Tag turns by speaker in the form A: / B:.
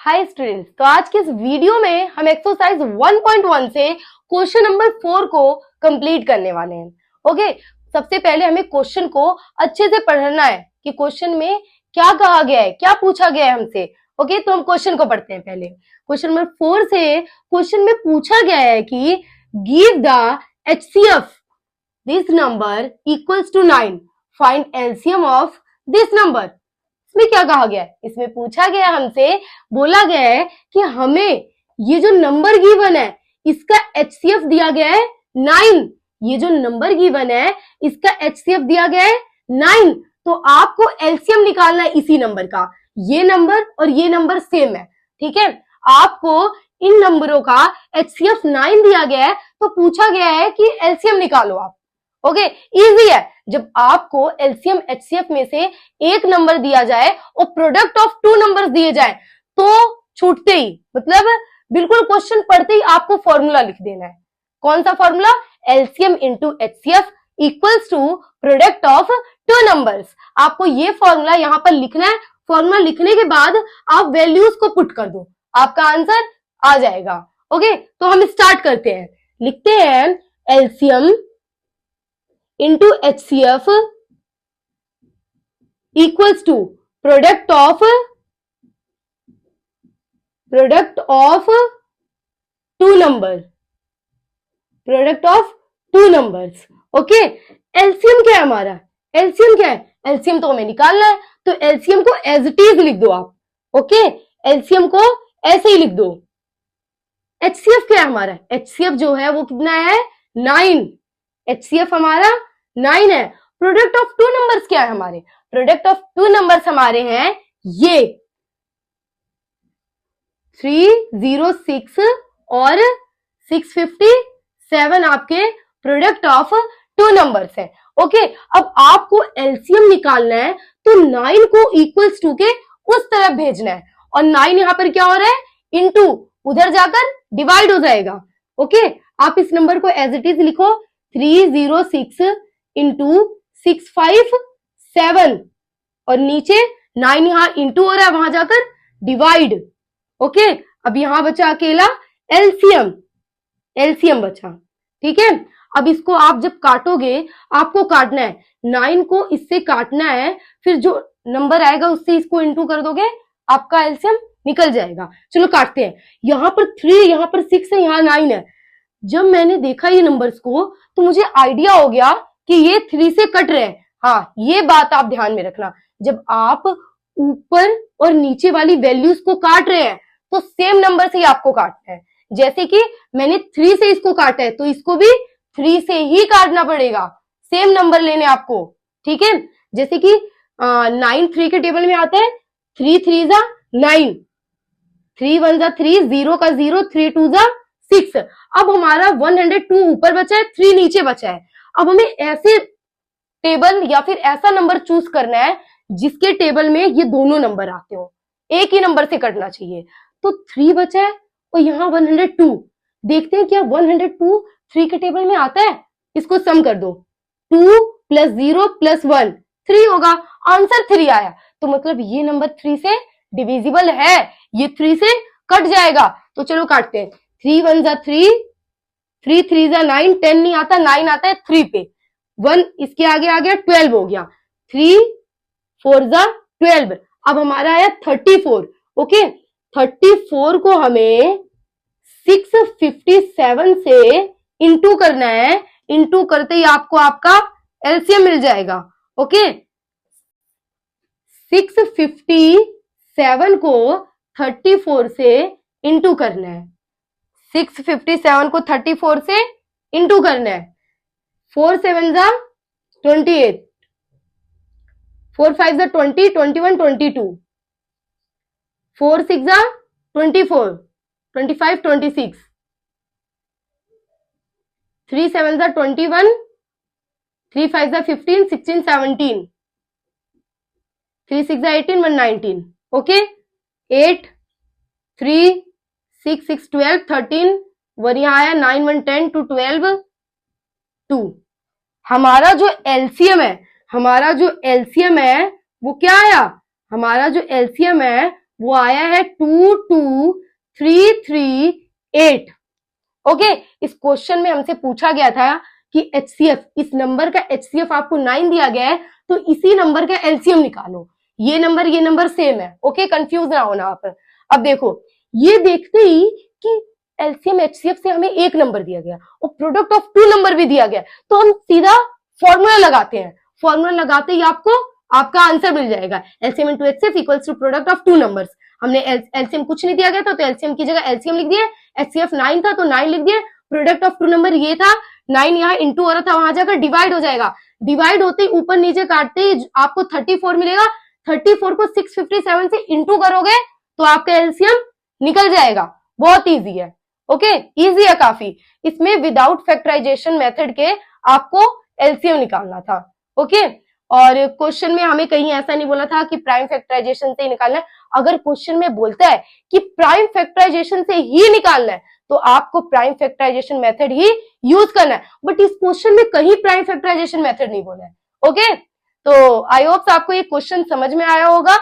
A: Hi students, तो आज के इस वीडियो में हम एक्सरसाइज 1.1 से क्वेश्चन नंबर 4 को कंप्लीट करने वाले हैं। ओके, सबसे पहले हमें क्वेश्चन को अच्छे से पढ़ना है कि क्वेश्चन में क्या कहा गया है, क्या पूछा गया है हमसे। ओके, तो हम क्वेश्चन को पढ़ते हैं। पहले क्वेश्चन नंबर 4 से क्वेश्चन में पूछा गया है कि give the HCF this number equals to 9, find LCM of this number. इसमें क्या कहा गया है, इसमें पूछा गया हमसे, बोला गया है कि हमें ये जो नंबर गिवन है इसका HCF दिया गया है 9। ये जो नंबर गिवन है इसका HCF दिया गया है 9, तो आपको एलसीएम निकालना है इसी नंबर का। ये नंबर और ये नंबर सेम है, ठीक है। आपको इन नंबरों का HCF 9 दिया गया है, तो पूछा गया है कि एलसीएम निकालो आप। ओके, इजी है। जब आपको एलसीएम एचसीएफ में से एक नंबर दिया जाए और प्रोडक्ट ऑफ 2 नंबर्स दिए जाए तो छूटते ही, मतलब बिल्कुल क्वेश्चन पढ़ते ही आपको फॉर्मूला लिख देना है। कौन सा formula? LCM into HCF equals to product of 2 numbers. आपको ये फॉर्मूला यहां पर लिखना है। फॉर्मूला लिखने के बाद आप वैल्यूज को पुट कर दो, आपका आंसर आ जाएगा। ओके, तो हम स्टार्ट करते हैं। लिखते हैं LCM into HCF equals to product of 2 numbers, product of 2 numbers। Okay, LCM क्या है हमारा? एलसीएम क्या है? एलसीएम तो हमें निकालना है, तो एलसीएम को एज इट इज लिख दो आप। ओके, एलसीएम को ऐसे ही लिख दो। एचसीएफ क्या है हमारा? एचसीएफ जो है वो कितना है? 9। एचसीएफ हमारा 9 है। प्रोडक्ट ऑफ 2 नंबर्स क्या है हमारे? प्रोडक्ट ऑफ 2 नंबर्स हमारे हैं ये 306 और 657 आपके प्रोडक्ट ऑफ 2 नंबर्स है। ओके, अब आपको एलसीएम निकालना है, तो 9 को इक्वल्स टू के उस तरफ भेजना है, और 9 यहां पर क्या हो रहा है? इनटू, उधर जाकर डिवाइड हो जाएगा। ओके, आप इस नंबर को एज इट इज लिखो, 306 इंटू 657, और नीचे 9 यहां इंटू हो रहा है, वहां जाकर डिवाइड। ओके, अब यहां बचा अकेला एलसीएम, एलसीएम बचा, ठीक है। अब इसको आप जब काटोगे, आपको काटना है 9 को, इससे काटना है, फिर जो नंबर आएगा उससे इसको इंटू कर दोगे, आपका एलसीएम निकल जाएगा। चलो काटते हैं। यहां पर 3, यहां पर 6 है, यहां 9 है। जब मैंने देखा ये नंबर्स को, तो मुझे आइडिया हो गया कि ये 3 से कट रहे हैं। हाँ, ये बात आप ध्यान में रखना, जब आप ऊपर और नीचे वाली वैल्यूज को काट रहे हैं तो सेम नंबर से ही आपको काटना है। जैसे कि मैंने 3 से इसको काटा है, तो इसको भी 3 से ही काटना पड़ेगा, सेम नंबर लेने आपको, ठीक है। जैसे कि 9 3 के टेबल में आता है, 3 3 जा 9, 3 1 जा 3, 0 का 0, 3 2 जा 6। अब हमारा 102 ऊपर बचा है, 3 नीचे बचा है। अब हमें ऐसे टेबल या फिर ऐसा नंबर चूज करना है जिसके टेबल में ये दोनों नंबर आते हो, एक ही नंबर से कटना चाहिए। तो 3 बचा है और यहाँ 102। देखते हैं क्या 102 3 के टेबल में आता है? इसको सम कर दो, 2 प्लस 0 प्लस 1 3 होगा, आंसर 3 आया। तो मतलब ये नंबर 3 से डिविजिबल है, ये 3 से कट जाएगा। तो चलो काटते हैं। 3 1 जा 3, 3 3 जा 9, 10 नहीं आता, 9 आता है 3 पे, 1 इसके आगे आ गया, 12 हो गया, 3 4 जा 12। अब हमारा आया 34। ओके, 34 को हमें 657 से इंटू करना है। इंटू करते ही आपको आपका एलसीएम मिल जाएगा। ओके, 657 को 34 से इंटू करना है। 657 को 34 से इंटू करना है। 4 7 जा 28, 4 5 जा 20, 21 22, 4 6 जा 24, 25 26, 3 7 जा 21, 3 5 जा 15, 16 17, 3 6 जा 18, 1 19। ओके, 8 3 6 6 12 13, 1 यहाँ आया, 9 1 10 2 12 2। हमारा जो एलसीएम है, हमारा जो एलसीएम है वो क्या आया? हमारा जो एलसीएम है वो आया है 22338। ओके, इस क्वेश्चन में हमसे पूछा गया था कि एचसीएफ, इस नंबर का एचसीएफ आपको 9 दिया गया है, तो इसी नंबर का एलसीएम निकालो। ये नंबर सेम है। ओके, कंफ्यूज ना होना आप। अब देखो, ये देखते ही कि एलसीएम एचसीएफ से हमें एक नंबर दिया गया और प्रोडक्ट ऑफ टू नंबर भी दिया गया, तो हम सीधा फॉर्मूला लगाते हैं। फॉर्मूला लगाते ही आपको आपका आंसर मिल जाएगा, LCM into HCF equals to product of two numbers. हमने एलसीएम कुछ नहीं दिया गया था, तो एलसीएम की जगह एलसीएम लिख दिए। एचसीएफ 9 था तो 9 लिख दिए। प्रोडक्ट ऑफ टू नंबर ये था, 9 यहाँ इंटू हो रहा था, वहां जाकर डिवाइड हो जाएगा। डिवाइड होते ही ऊपर नीचे काटते ही आपको 34 मिलेगा। 34 को 657 से इंटू करोगे तो आपका एलसीएम निकल जाएगा। बहुत इजी है। ओके, इजी है काफी। इसमें विदाउट फैक्टराइजेशन मेथड के आपको एलसीएम निकालना था। ओके, और क्वेश्चन में हमें कहीं ऐसा नहीं बोला था कि प्राइम फैक्टराइजेशन से ही निकालना है। अगर क्वेश्चन में बोलता है कि प्राइम फैक्टराइजेशन से ही निकालना है, तो आपको प्राइम फैक्टराइजेशन मेथड ही यूज करना है। बट इस क्वेश्चन में कहीं प्राइम फैक्टराइजेशन मेथड नहीं बोला है। ओके, तो आई होप आपको ये क्वेश्चन समझ में आया होगा।